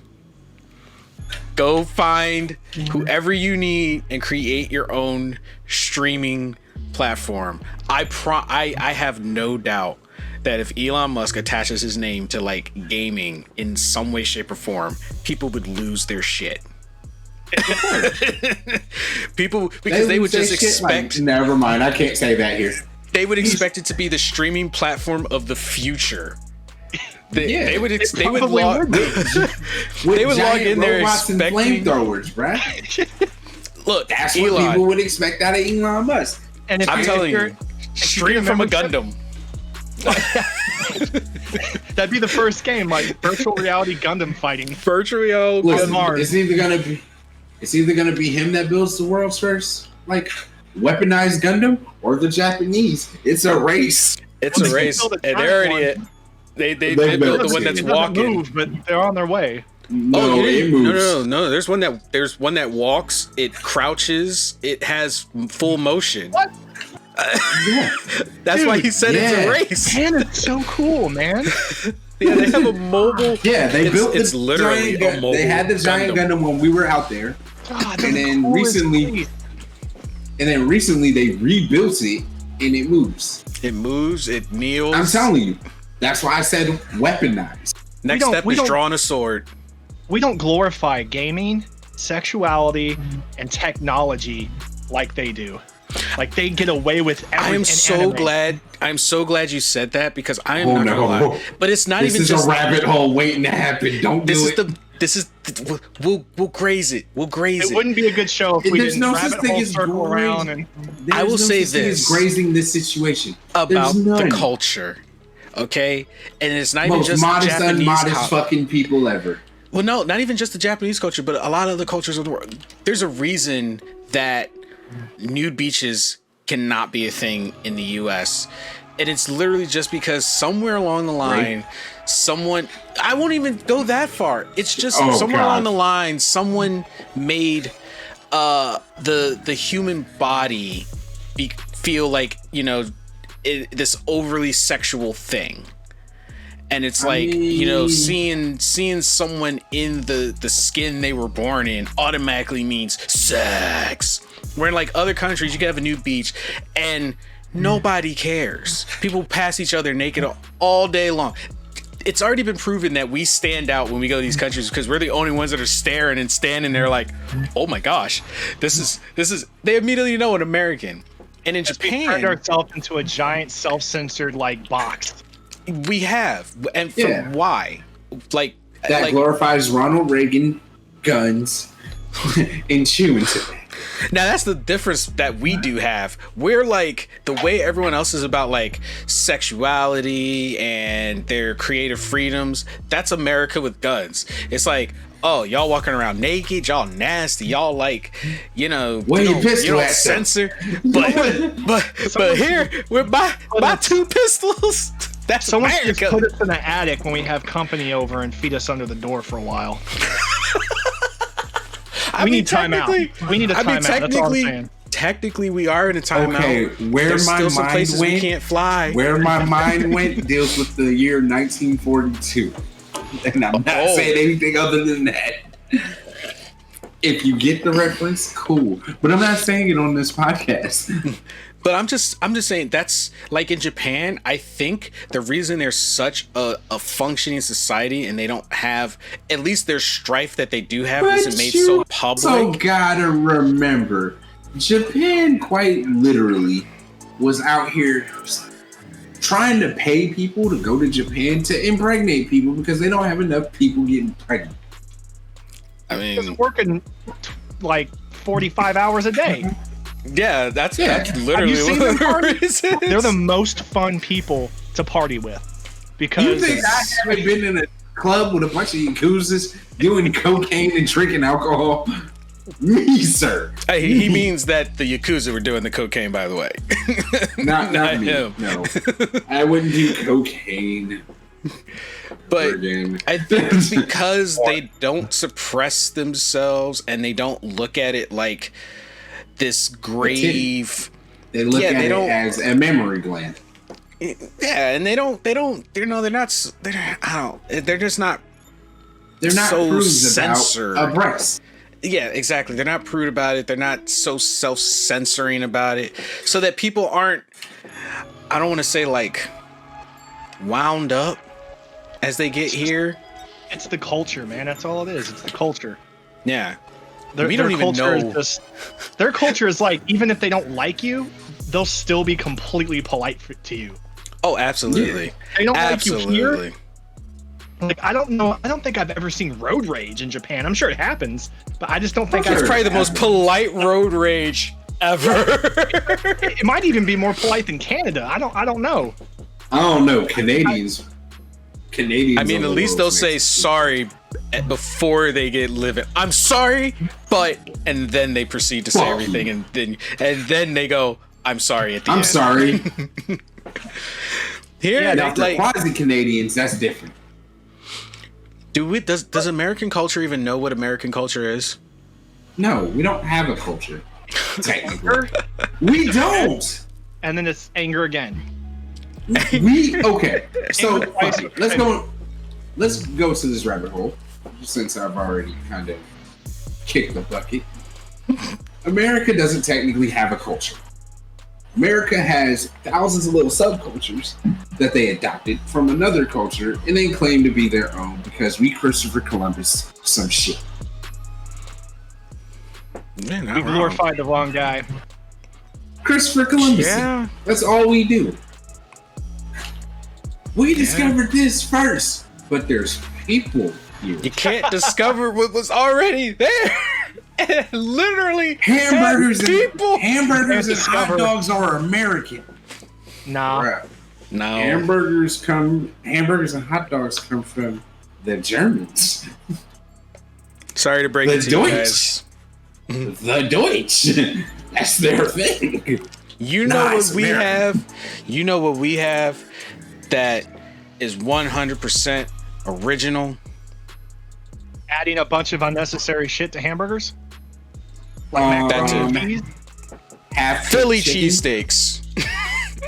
Go find whoever you need and create your own streaming platform. I have no doubt that if Elon Musk attaches his name to like gaming in some way, shape, or form, people would lose their shit. People, because they would just expect. Never mind, I can't say that here. They would expect it to be the streaming platform of the future. They would log in there expecting flamethrowers, bruh. Look, that's what people would expect out of Elon Musk. And I'm telling you, stream from a Gundam. That'd be the first game, like virtual reality Gundam fighting. Virtual reality. Listen, Mars. it's either gonna be him that builds the world's first like weaponized Gundam or the Japanese. It's a race. It's a race, and they're already. They built the one that's walking. Move, but they're on their way. No, it moves. No. There's one that walks. It crouches. It has full motion. What? Yeah. That's why he said it's a race. Man, it's so cool, man. Yeah, they have a mobile. Yeah, they built. It's literally giant a mobile. They had the giant Gundam when we were out there, God, and then recently they rebuilt it, and it moves. It moves. It kneels. I'm telling you, that's why I said weaponized. Next step is drawing a sword. We don't glorify gaming, sexuality, and technology like they do. Like they get away with everything. I'm so glad you said that, because I am not gonna lie. But it's not even just. This is a rabbit hole waiting to happen. Don't do it. We'll graze it. We'll graze it. It wouldn't be a good show if we There's didn't no such rabbit thing hole as circle around. And I will say this. Grazing this situation about the culture, okay? And it's not even just modest, Japanese unmodest fucking people ever. Well, no, not even just the Japanese culture, but a lot of the cultures of the world. There's a reason that nude beaches cannot be a thing in the U.S. And it's literally just because somewhere along the line, someone, I won't even go that far. It's just somewhere along the line, someone made the human body feel like, you know, this overly sexual thing. And it's like, you know, seeing someone in the skin they were born in automatically means sex. Where in like other countries, you can have a nude beach and nobody cares. People pass each other naked all day long. It's already been proven that we stand out when we go to these countries because we're the only ones that are staring and standing there like, oh my gosh, this is. They immediately know an American. And in Japan, we turned ourselves into a giant self-censored like box. We have, and why? Like that glorifies Ronald Reagan, guns, and chewing tobacco. Now that's the difference that we do have. We're like the way everyone else is about like sexuality and their creative freedoms. That's America with guns. It's like, oh, y'all walking around naked, y'all nasty, y'all like, you know, you don't censor. But here we're by two pistols. That's someone America. just put us in the attic when we have company over and feed us under the door for a while. We need time out. We need a time out. That's all I'm saying. Technically, we are in a timeout. Okay, where There's my still some mind places went, we can't fly. Where my mind went deals with the year 1942, and I'm not saying anything other than that. If you get the reference, cool. But I'm not saying it on this podcast. But I'm just saying that's like in Japan. I think the reason there's such a functioning society and they don't have at least their strife that they do have isn't made so public. So gotta remember, Japan quite literally was out here trying to pay people to go to Japan to impregnate people because they don't have enough people getting pregnant. I mean, it's working like 45 hours a day. Yeah, that's literally what it is. They're the most fun people to party with. Because you think I haven't been in a club with a bunch of yakuzas doing cocaine and drinking alcohol? Me, sir. Hey, he means that the yakuza were doing the cocaine, by the way. not me. Him. No, I wouldn't do cocaine. But I think it's because they don't suppress themselves and they don't look at it like this grave. They look at it as a memory gland. Yeah, and they're just not so censored. A breast. Yeah, exactly. They're not prude about it. They're not so self-censoring about it, so that people aren't, I don't want to say like wound up as they get here. It's the culture, man. That's all it is. It's the culture. Yeah. We don't even know. Their culture is like, even if they don't like you, they'll still be completely polite to you. Oh, absolutely. Yeah. They don't like you here. Like, I don't know. I don't think I've ever seen road rage in Japan. I'm sure it happens, but I just don't think it's probably the most polite road rage ever. It might even be more polite than Canada. I don't know. I don't know. Canadians. I mean, at least they'll say sorry before they get livid. I'm sorry, but, and then they proceed to say everything, and then they go, I'm sorry at the end. I'm sorry. Here, now, for quasi Canadians, that's different. Does American culture even know what American culture is? No, we don't have a culture. Technically, we don't. And then it's anger again. Okay. So let's go. Let's go to this rabbit hole, since I've already kind of kicked the bucket. America doesn't technically have a culture. America has thousands of little subcultures that they adopted from another culture and then claim to be their own because we Christopher Columbus some shit. Man, we glorified the wrong guy. Christopher Columbus. Yeah. That's all we do. We discovered this first, but there's people here. You can't discover what was already there. Literally, hamburgers and hot dogs are American. No. Hamburgers and hot dogs come from the Germans. Sorry to break it to you guys. The Deutsch. That's their thing. You know what we have? You know what we have that is 100% original? Adding a bunch of unnecessary shit to hamburgers? Like Philly cheesesteaks.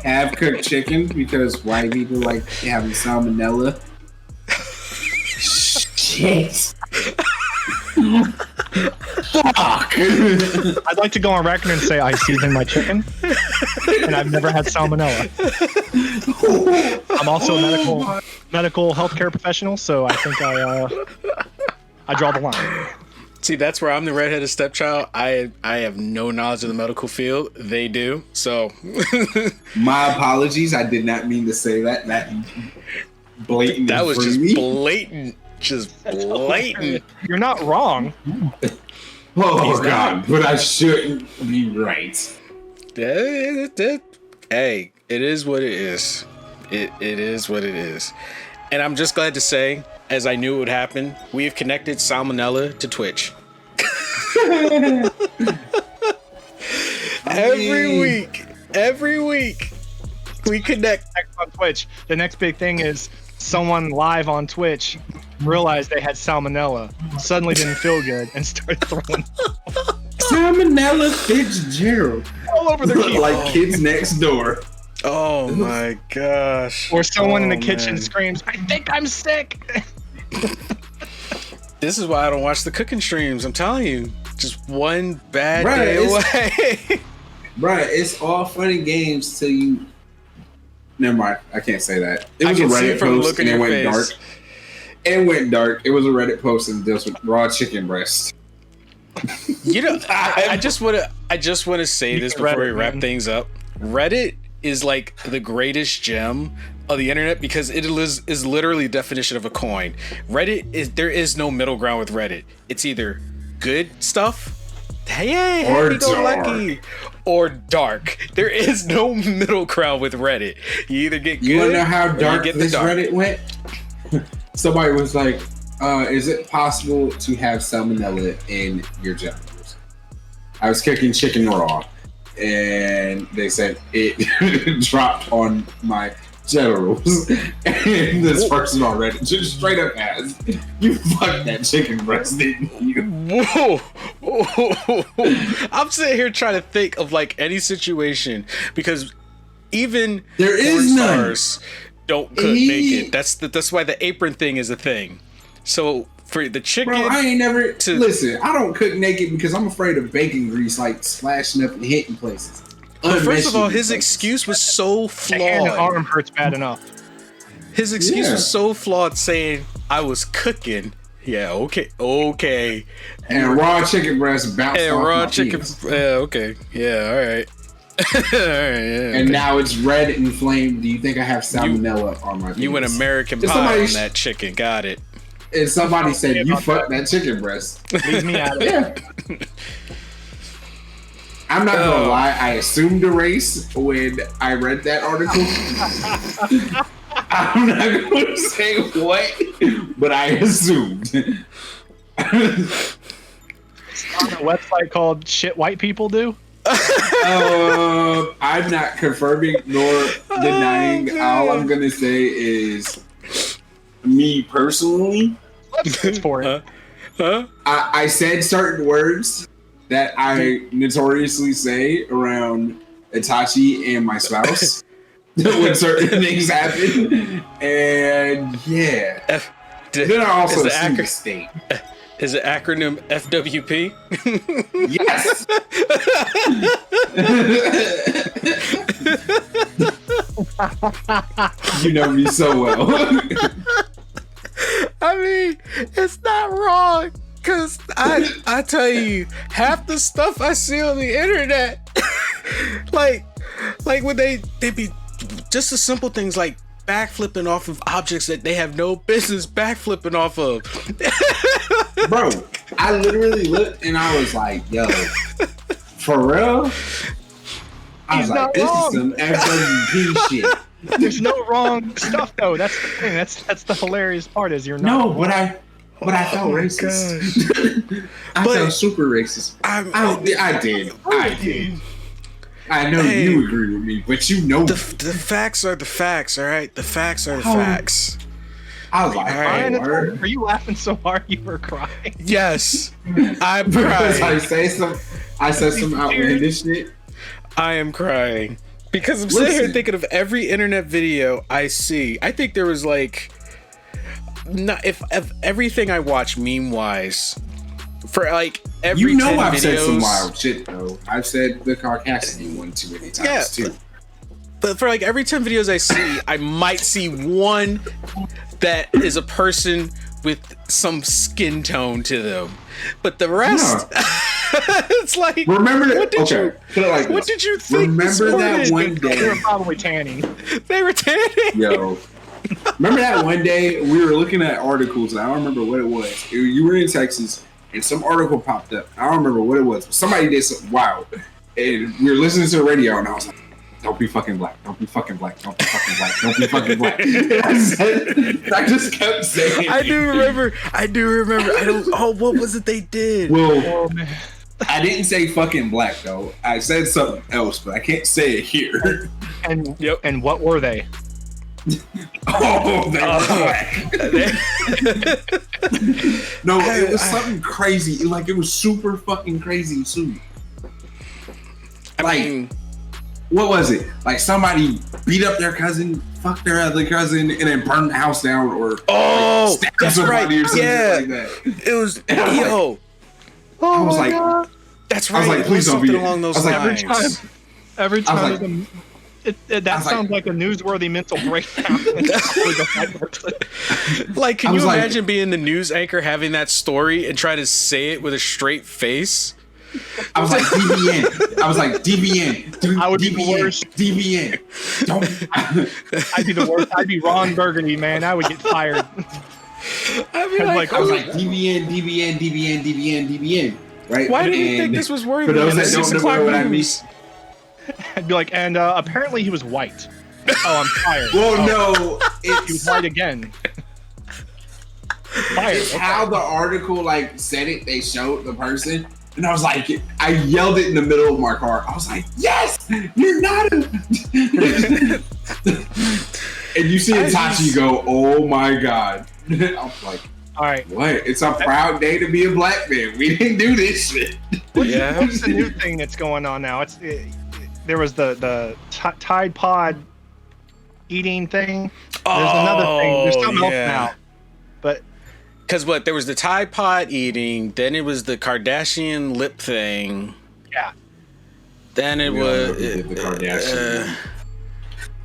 Half cooked chicken because white people like having salmonella. Shit. Fuck. I'd like to go on record and say I season my chicken, and I've never had salmonella. I'm also a medical healthcare professional, so I think I draw the line. See, that's where I'm the redheaded stepchild. I have no knowledge of the medical field. They do. So my apologies. I did not mean to say that. That blatant. That was just blatant. Just blatant. You're not wrong. Oh God, but I shouldn't be right. Hey, it is what it is. It is what it is. And I'm just glad to say, as I knew it would happen, we have connected salmonella to Twitch. Every week, we connect on Twitch. The next big thing is someone live on Twitch realized they had salmonella, suddenly didn't feel good, and started throwing Salmonella Fitzgerald all over their keyboard. Like kids next door. Oh my gosh. Or someone in the kitchen screams, I think I'm sick. This is why I don't watch the cooking streams. I'm telling you. Just one bad day away. Right. It's all fun and games till you... Never mind. I can't say that. It was a Reddit post and it went dark. It went dark. It was a Reddit post and deals with raw chicken breast. You know, I just want to say this before we wrap things up. Reddit is like the greatest gem of the internet because it is literally the definition of a coin. There is no middle ground with Reddit. It's either good stuff, hey, happy-go-lucky, or dark. There is no middle ground with Reddit. You either get good. You want to know how dark this Reddit went? Somebody was like, "Is it possible to have salmonella in your genitals?" I was cooking chicken raw. And they said it dropped on my genitals. And this person on Reddit just straight up asked, "You fucked that chicken breast, didn't you?" Whoa. I'm sitting here trying to think of like any situation because even there is none. Don't cook naked. That's why the apron thing is a thing. So for the chicken, bro, I ain't never listen. I don't cook naked because I'm afraid of bacon grease like splashing up and hitting places. But first of all, his excuse was so flawed. And the arm hurts bad enough. His excuse was so flawed, saying I was cooking. Yeah, okay. And raw chicken breast bounced off raw my chicken. Okay, yeah, all right. All right, yeah, and now it's red and inflamed. Do you think I have salmonella on my penis? You went American pie on that chicken. Got it. And somebody said, "You fucked that chicken breast." Leave me out of it. I'm not gonna lie. I assumed a race when I read that article. I'm not gonna say what, but I assumed. On a website called "Shit White People Do." I'm not confirming nor denying. All I'm gonna say is, me personally, For it. I said certain words that I notoriously say around Itachi and my spouse when certain things happen, and yeah. Then I also assume the state. Is it acronym FWP? Yes. You know me so well. I mean, it's not wrong. Cause I tell you, half the stuff I see on the internet, like when they be just the simple things like backflipping off of objects that they have no business backflipping off of. Bro, I literally looked and I was like, yo, for real? I was like, this is some FWP shit. There's no wrong stuff though. That's the thing. That's the hilarious part is you're not. No, but I felt racist. I felt super racist. I did. I know you agree with me, but you know the facts are the facts. All right, the facts are the facts. I was like, Ryan, are you laughing so hard you were crying? Yes, I'm because crying. I said some outlandish shit. I am crying because I'm sitting here thinking of every internet video I see. I think there was like, not if everything I watch meme wise, for like every 10 I've videos, said some wild shit though. I've said the Caucasian one too many times too. But for like every 10 videos I see, I might see one that is a person with some skin tone to them. But the rest, it's like, remember that? What did you? Put it like what this. did you think? Remember that one They day? were probably tanning. They were tanning. Yo, remember that one day we were looking at articles. And I don't remember what it was. You were in Texas, and some article popped up. I don't remember what it was. But somebody did something wild, and we were listening to the radio, and I was like, "Don't be fucking black. Don't be fucking black. Don't be fucking black. Don't be fucking black." I just kept saying it. I do remember. I don't. Oh, what was it they did? Well, I didn't say fucking black though. I said something else, but I can't say it here. And what were they? Oh, they were black. No, it was something crazy. Like it was super fucking crazy too. What was it? Like somebody beat up their cousin, fucked their other cousin, and then burned the house down, or stabbed somebody or something like that. It was yo. I was like, that's right. I was like, please don't be along those lines. Every time like, that sounds like a newsworthy mental breakdown. Like, can you imagine being the news anchor having that story and trying to say it with a straight face? I was like, DBN. I was like, DBN. I would be the worst. DBN. I'd be the worst. I'd be Ron Burgundy, man. I would get fired. I was like, DBN. Right? Why did you think this was worthy? For those that don't know what I mean. I'd be like, and apparently he was white. Oh, I'm fired. Well, no, he was white again. Fired. It's how the article like said it. They showed the person, and I was like, I yelled it in the middle of my car. I was like, "Yes, you're not a." And you see Itachi go, "Oh my god!" I was like, "All right, what? It's a proud day to be a black man. We didn't do this shit." Yeah. What's the new thing that's going on now? There was the Tide Pod eating thing. There's another thing. There's something else now. But because there was the Tide Pod eating, then it was the Kardashian lip thing. Yeah. Then it was the Kardashian.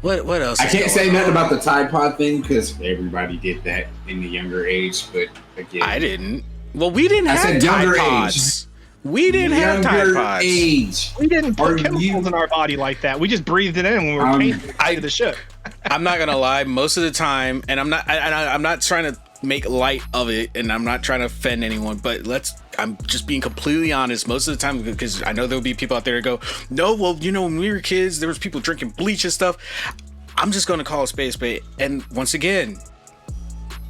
What else? I can't say nothing about the Tide Pod thing because everybody did that in the younger age. But again, I didn't. Well, we didn't have Tide Pods. We didn't have Tide Pods. Age. We didn't put chemicals in our body like that. We just breathed it in when we were painting the ship. I'm not gonna lie. Most of the time, and I'm not trying to make light of it, and I'm not trying to offend anyone, but I'm just being completely honest most of the time, because I know there'll be people out there that go, no, well, you know, when we were kids, there was people drinking bleach and stuff. I'm just going to call a spade a spade. And once again,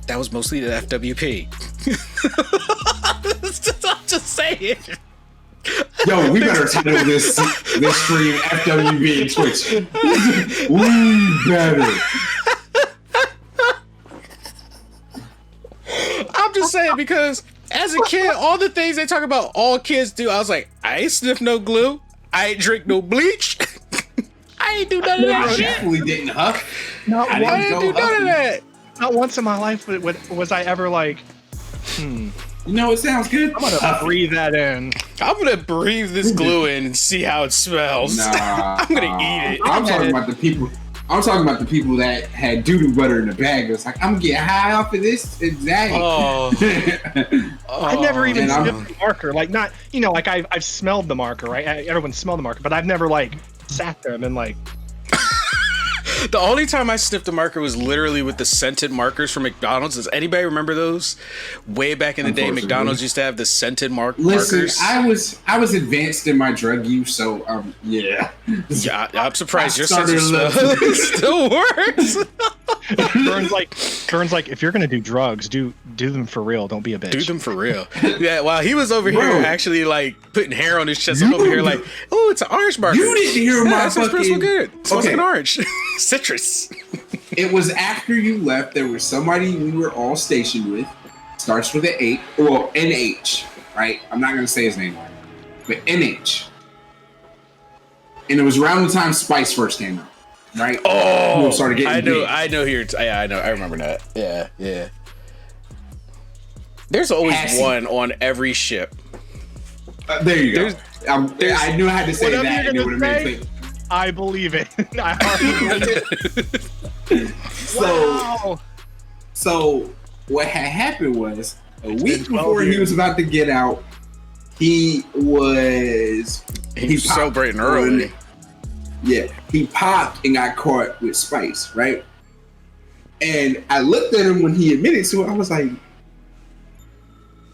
that was mostly the FWP. I'm just saying. Yo, we better title this stream FWB and Twitch. We better. I'm just saying, because as a kid, all the things they talk about all kids do, I was like, I ain't sniff no glue. I ain't drink no bleach. I ain't do none of that shit. Definitely didn't huff. I didn't do none of that. Not once in my life was I ever like, You know, it sounds good. I'm gonna breathe that in. I'm gonna breathe this glue in and see how it smells. Nah, I'm gonna eat it. I'm talking about the people. I'm talking about the people that had doo-doo butter in the bag. It's like, I'm getting high off of this today. Oh. I never even and sniffed the marker. Like, not, you know, like I've smelled the marker, right? Everyone smelled the marker, but I've never like sat there and been like. The only time I sniffed a marker was literally with the scented markers from McDonald's. Does anybody remember those? Way back in the day, McDonald's used to have the scented markers. Listen, I was advanced in my drug use, so yeah. Yeah, I'm surprised your sense of smell still works. Vern's like, if you're gonna do drugs, do them for real. Don't be a bitch. Do them for real. Yeah, while he was over here actually like putting hair on his chest, I'm over here like, oh, it's an orange marker. You didn't hear my fucking. Smells good. Smells like an orange. Citrus. It was after you left. There was somebody we were all stationed with. Starts with an 8, well, NH, right? I'm not gonna say his name, but NH. And it was around the time Spice first came out, right? Oh, started getting big. I know here. Yeah, I know. I remember that. Yeah. There's always one on every ship. There you go. I knew I had to say that, and it would have made sense. I believe it. So what had happened was a week before he was about to get out, he was celebrating early. Yeah, he popped and got caught with Spice, right? And I looked at him when he admitted to it. I was like,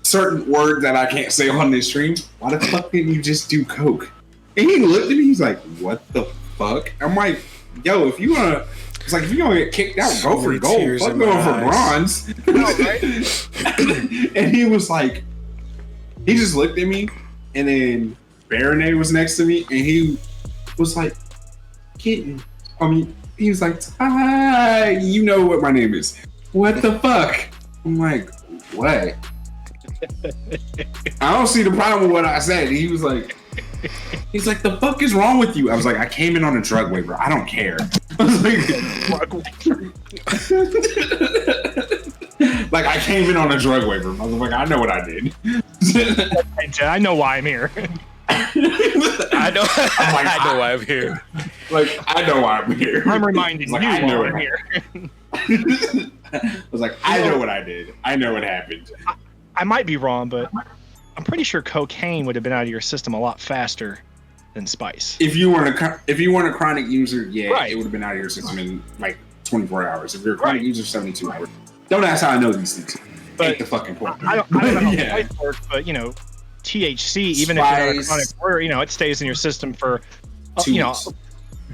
certain words that I can't say on this stream. Why the fuck didn't you just do coke? And he looked at me. He's like, "What the fuck?" I'm like, "Yo, if you wanna," it's like, if you gonna get kicked out, go for gold. Fuck going for bronze. And he was like, he just looked at me, and then Baronet was next to me, and he was like, "Kitten." I mean, he was like, "Hi, you know what my name is." What the fuck? I'm like, what? I don't see the problem with what I said. He was like, he's like, "The fuck is wrong with you?" I was like, "I came in on a drug waiver. I don't care." I was like, I came in on a drug waiver. I was like, I know what I did. I know why I'm here. I know why I'm here. Like, I know why I'm here. I'm reminding you I know why I'm here. I was like, I know what I did. I know what happened. I might be wrong, but I'm pretty sure cocaine would have been out of your system a lot faster than Spice. If you weren't a chronic user, yeah, right. It would have been out of your system in like 24 hours. If you're a chronic user, 72 hours. Don't ask how I know these things. But ain't the fucking point. I don't know how Spice works, but you know, THC, even if you're not a chronic user, you know, it stays in your system for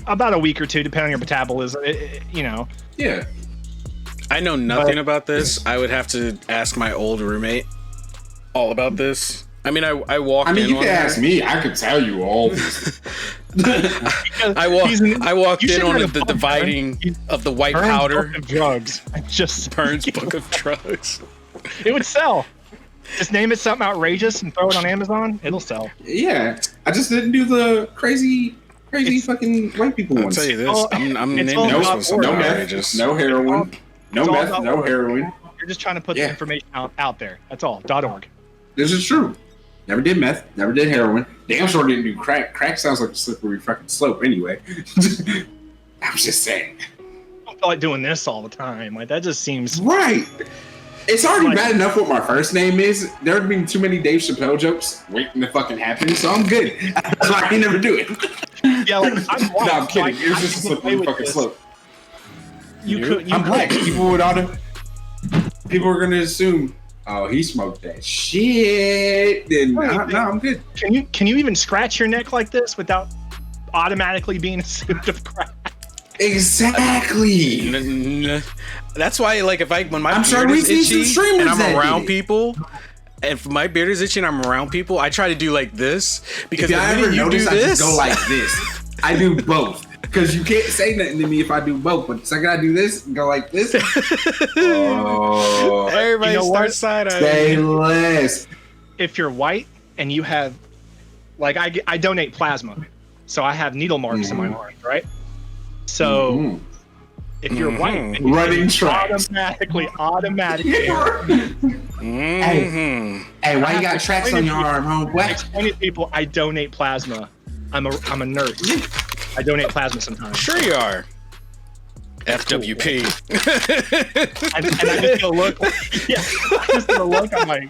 about a week or two, depending on your metabolism. You know. Yeah. I know nothing about this. I would have to ask my old roommate all about this. I mean, I walked in. I mean, you can ask me. I could tell you all this. I walked in on the dividing of the white powder. Book of drugs. Just Burns Book of Drugs. It would sell. Just name it something outrageous and throw it on Amazon. It'll sell. Yeah, I just didn't do the crazy fucking white people ones. I'll tell you this. I'm naming this one something outrageous. No heroin. No meth. No heroin. You're just trying to put the information out there. That's all. .org. This is true. Never did meth. Never did heroin. Damn sure didn't do crack. Crack sounds like a slippery fucking slope anyway. I was just saying. I don't feel like doing this all the time. Like, that just seems... Right. It's already bad enough what my first name is. There have been too many Dave Chappelle jokes waiting to fucking happen, so I'm good. So I can never do it. Yeah, like, I'm kidding. It was just a slippery fucking slope. I'm black. People would auto. people are gonna assume, oh, he smoked that shit. Then no, I'm good. Can you even scratch your neck like this without automatically being assumed of crack? Exactly. That's why, like, when my beard is itchy and I'm around people, and if my beard is itchy and I'm around people, I try to do like this, because if I ever notice, I just go like this. I do both. Because you can't say nothing to me if I do both. But the second I do this, go like this. Oh, everybody starts side-eyeing. Say less. If you're white and you have, like, I donate plasma, so I have needle marks in my arms, right? So if you're white, and you running tracks, automatically. Hey, why you got tracks on your arm, homie? I explain to people I donate plasma. I'm a nurse. I donate plasma sometimes. Sure you are. FWP. And I just go look. Yeah, I just go look. I'm like,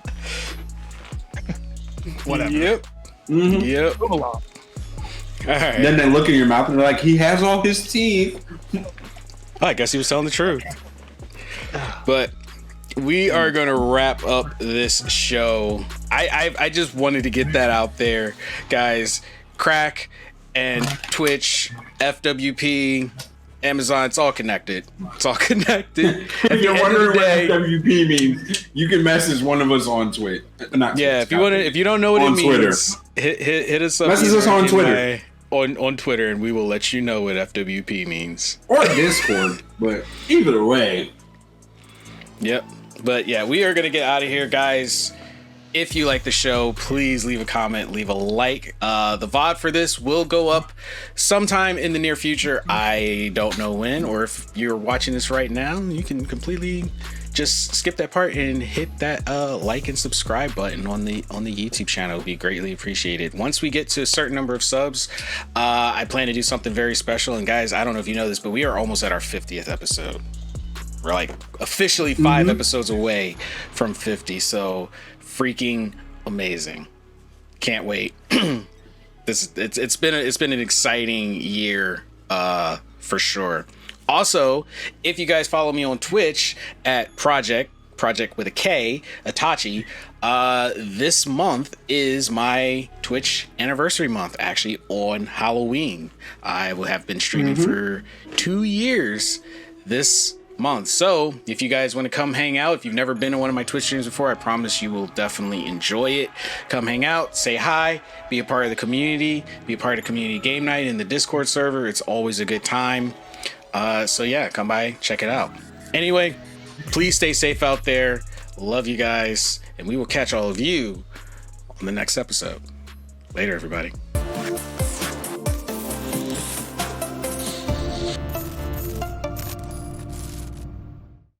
whatever. Yep. Mm-hmm. Yep. Move along. All right. Then they look in your mouth and they're like, he has all his teeth. I guess he was telling the truth. But we are going to wrap up this show. I just wanted to get that out there, guys. Crack and Twitch, FWP, Amazon, it's all connected. It's all connected. If you're wondering what FWP means, you can message one of us on Twitter. If you don't know what it means, hit us up. Message us on Twitter. On Twitter, and we will let you know what FWP means. Or Discord, but either way. Yep. But yeah, we are gonna get out of here, guys. If you like the show, please leave a comment, leave a like. The VOD for this will go up sometime in the near future. I don't know when, or if you're watching this right now, you can completely just skip that part and hit that like and subscribe button on the YouTube channel. It'd be greatly appreciated. Once we get to a certain number of subs, I plan to do something very special. And guys, I don't know if you know this, but we are almost at our 50th episode. We're like officially 5 episodes away from 50. So freaking amazing. Can't wait. It's been an exciting year for sure. Also, if you guys follow me on Twitch at Project with a K, Itachi, this month is my Twitch anniversary month, actually, on Halloween. I will have been streaming for 2 years this month. So if you guys want to come hang out, if you've never been to one of my Twitch streams before, I promise you will definitely enjoy it. Come hang out, say hi, be a part of the community, be a part of community game night in the Discord server. It's always a good time. So yeah, come by, check it out. Anyway, please stay safe out there. Love you guys, and we will catch all of you on the next episode. Later, everybody.